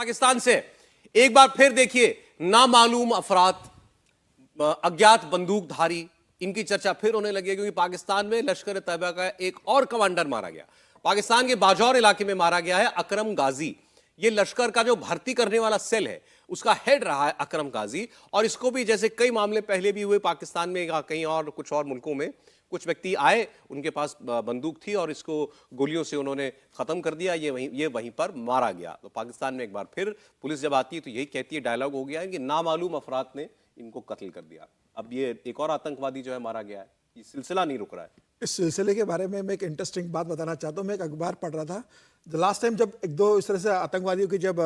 पाकिस्तान से एक बार फिर देखिए, नामालूम अफराद, अज्ञात बंदूकधारी, इनकी चर्चा फिर होने लगी है क्योंकि पाकिस्तान में लश्कर तैयबा का एक और कमांडर मारा गया। पाकिस्तान के बाजौर इलाके में मारा गया है अकरम गाजी। ये लश्कर का जो भर्ती करने वाला सेल है उसका हेड रहा है अकरम गाजी, और इसको भी जैसे कई मामले पहले भी हुए पाकिस्तान में, कहीं और कुछ और मुल्कों में, कुछ व्यक्ति आए उनके पास बंदूक थी और इसको गोलियों से उन्होंने खत्म कर दिया, ये वहीं पर मारा गया। तो पाकिस्तान में एक बार फिर पुलिस जब आती है तो यही कहती है, डायलॉग हो गया है कि नामालूम अफराद ने इनको कत्ल कर दिया। अब ये एक और आतंकवादी जो है मारा गया है, ये सिलसिला नहीं रुक रहा है। इस सिलसिले के बारे में मैं एक इंटरेस्टिंग बात बताना चाहता हूँ। मैं एक अखबार पढ़ रहा था, लास्ट टाइम जब एक दो इस तरह से आतंकवादियों की जब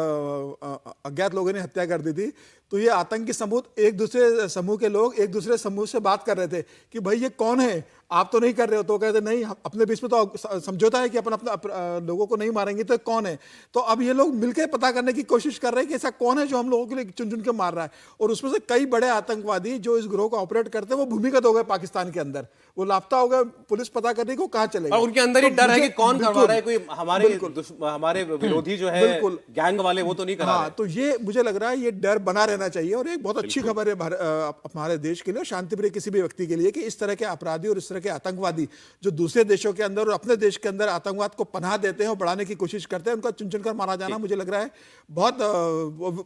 अज्ञात लोगों ने हत्या कर दी थी, तो ये आतंकी समूह एक दूसरे समूह के लोग एक दूसरे समूह से बात कर रहे थे कि भाई ये कौन है, आप तो नहीं कर रहे हो। तो कहते नहीं, अपने बीच में तो समझौता है कि अपन अपने लोगों को नहीं मारेंगे, तो कौन है। तो अब ये लोग मिलकर पता करने की कोशिश कर रहे हैं कि ऐसा कौन है जो हम लोगों के लिए चुन चुन के मार रहा है। और उसमें से कई बड़े आतंकवादी जो इस ग्रोह को ऑपरेट करते हैं वो भूमिगत हो गए पाकिस्तान के अंदर, वो लापता हो गए, पुलिस पता करने को कहाँ चले गए। उनके अंदर ही डर है कि कौन करवा रहा है, कोई हमारे विरोधी जो है गैंग वाले वो तो नहीं करा रहे। तो ये मुझे लग रहा है ये डर बना रहना चाहिए, और एक बहुत अच्छी खबर है हमारे देश के लिए, शांति प्रिय किसी भी व्यक्ति के लिए, कि इस तरह के अपराधी और इस तरह के आतंकवादी जो दूसरे देशों के अंदर और अपने देश के अंदर आतंकवाद को पनाह देते हैं और बढ़ाने की कोशिश करते हैं, उनका चुन चुन कर मारा जाना मुझे लग रहा है बहुत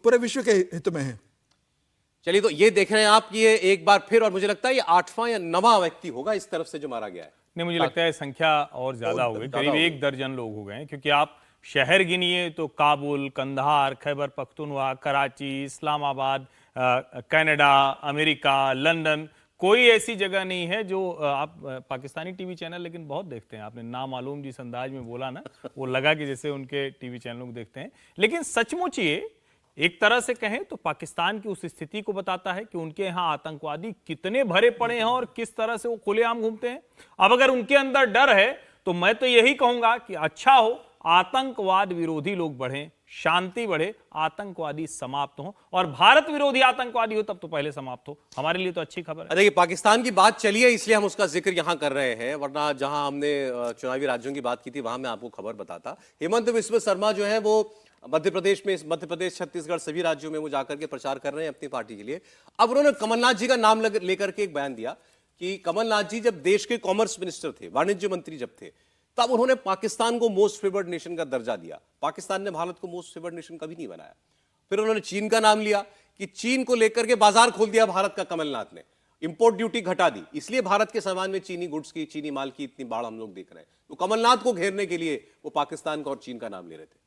पूरे विश्व के हित में है। चलिए, तो ये देख रहे हैं आप कि ये एक बार फिर, और मुझे लगता है ये 8वां या 9वां व्यक्ति होगा इस तरफ से जो मारा गया है। नहीं, मुझे लगता है संख्या और ज्यादा हो गई, करीब 1 दर्जन लोग हो गए हैं, क्योंकि आप शहर गिनिए तो Kabul, Kandahar, Khyber Pakhtunkhwa, Karachi, Islamabad, Canada, America, London, कोई ऐसी जगह नहीं है जो आप पाकिस्तानी टीवी चैनल लेकिन बहुत देखते हैं, आपने नामालूम जिस अंदाज में बोला ना, वो लगा कि जैसे उनके टीवी चैनलों को देखते हैं। लेकिन सचमुच ये एक तरह से कहें तो पाकिस्तान की उस स्थिति को बताता है कि उनके यहाँ आतंकवादी कितने भरे पड़े हैं और किस तरह से वो खुलेआम घूमते हैं। अब अगर उनके अंदर डर है तो मैं तो यही कहूंगा कि अच्छा हो आतंकवाद विरोधी लोग बढ़ें, शांति बढ़े, आतंकवादी समाप्त हो, और भारत विरोधी आतंकवादी हो तब तो पहले समाप्त हो। हमारे लिए तो अच्छी खबर है। देखिए, पाकिस्तान की बात चली है इसलिए हम उसका जिक्र यहां कर रहे हैं, वरना जहां हमने चुनावी राज्यों की बात की थी वहां मैं आपको खबर बताता। हेमंत बिस्व शर्मा जो है वो मध्य प्रदेश, छत्तीसगढ़, सभी राज्यों में वो जाकर के प्रचार कर रहे हैं अपनी पार्टी के लिए। अब उन्होंने कमलनाथ जी का नाम लेकर के एक बयान दिया कि कमलनाथ जी जब देश के कॉमर्स मिनिस्टर थे, वाणिज्य मंत्री जब थे, तब उन्होंने पाकिस्तान को मोस्ट फेवर्ड नेशन का दर्जा दिया। पाकिस्तान ने भारत को मोस्ट फेवर्ड नेशन कभी नहीं बनाया। फिर उन्होंने चीन का नाम लिया कि चीन को लेकर के बाजार खोल दिया भारत का कमलनाथ ने, इंपोर्ट ड्यूटी घटा दी, इसलिए भारत के सामान में चीनी गुड्स की, चीनी माल की इतनी बाढ़ हम लोग देख रहे हैं। तो कमलनाथ को घेरने के लिए वो पाकिस्तान का और चीन का नाम ले रहे थे।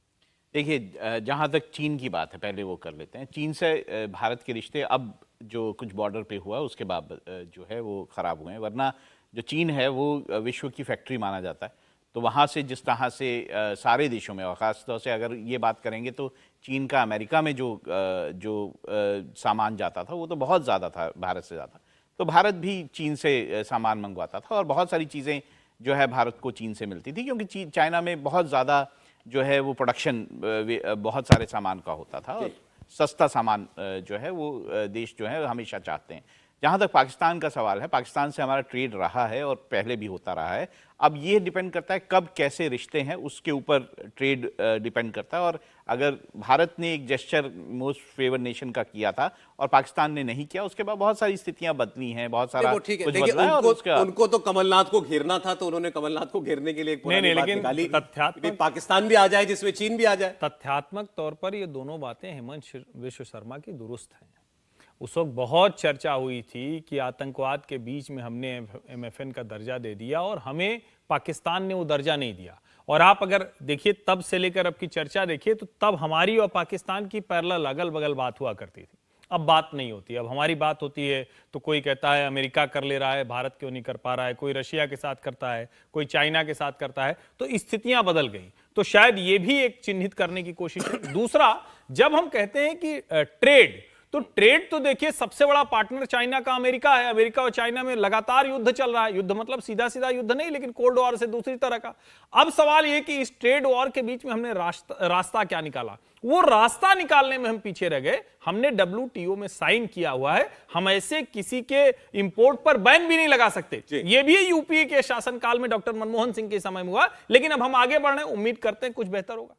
देखिए, जहाँ तक चीन की बात है पहले वो कर लेते हैं। चीन से भारत के रिश्ते अब जो कुछ बॉर्डर पे हुआ उसके बाद जो है वो ख़राब हुए हैं, वरना जो चीन है वो विश्व की फैक्ट्री माना जाता है। तो वहाँ से जिस तरह से सारे देशों में, और ख़ासतौर से अगर ये बात करेंगे तो चीन का अमेरिका में जो सामान जाता था वो तो बहुत ज़्यादा था भारत से ज़्यादा। तो भारत भी चीन से सामान मंगवाता था और बहुत सारी चीज़ें जो है भारत को चीन से मिलती थी, क्योंकि चाइना में बहुत ज़्यादा जो है वो प्रोडक्शन बहुत सारे सामान का होता था, और सस्ता सामान जो है वो देश जो है हमेशा चाहते हैं। जहाँ तक पाकिस्तान का सवाल है, पाकिस्तान से हमारा ट्रेड रहा है और पहले भी होता रहा है। अब ये डिपेंड करता है कब कैसे रिश्ते हैं उसके ऊपर ट्रेड डिपेंड करता है। और अगर भारत ने एक जेस्चर मोस्ट फेवर नेशन का किया था और पाकिस्तान ने नहीं किया, उसके बाद बहुत सारी स्थितियां बदली हैं, बहुत सारा कुछ बदला है। और उनको तो कमलनाथ को घेरना था, तो उन्होंने कमलनाथ को घेरने के लिए एक पुरानी बात निकाली, पाकिस्तान भी आ जाए जिसमें चीन भी आ जाए। तथ्यात्मक तौर पर ये दोनों बातें हेमंत बिस्व शर्मा की दुरुस्त हैं। उस वक्त बहुत चर्चा हुई थी कि आतंकवाद के बीच में हमने MFN का दर्जा दे दिया और हमें पाकिस्तान ने वो दर्जा नहीं दिया। और आप अगर देखिए तब से लेकर अब की चर्चा देखिए तो तब हमारी और पाकिस्तान की पैरेलल अगल बगल बात हुआ करती थी। अब बात नहीं होती। अब हमारी बात होती है तो कोई कहता है अमेरिका कर ले रहा है, भारत क्यों नहीं कर पा रहा है, कोई रशिया के साथ करता है, कोई चाइना के साथ करता है। तो स्थितियां बदल गई। तो शायद ये भी एक चिन्हित करने की कोशिश है। दूसरा, जब हम कहते हैं कि ट्रेड, तो ट्रेड तो देखिए सबसे बड़ा पार्टनर चाइना का अमेरिका है। अमेरिका और चाइना में लगातार युद्ध चल रहा है। युद्ध मतलब सीधा सीधा युद्ध नहीं, लेकिन कोल्ड वॉर से दूसरी तरह का। अब सवाल यह कि इस ट्रेड वॉर के बीच में हमने रास्ता क्या निकाला। वो रास्ता निकालने में हम पीछे रह गए। हमने WTO में साइन किया हुआ है, हम ऐसे किसी के इंपोर्ट पर बैन भी नहीं लगा सकते। ये भी यूपीए के शासनकाल में डॉक्टर मनमोहन सिंह के समय में हुआ, लेकिन अब हम आगे बढ़ रहे हैं, उम्मीद करते हैं कुछ बेहतर होगा।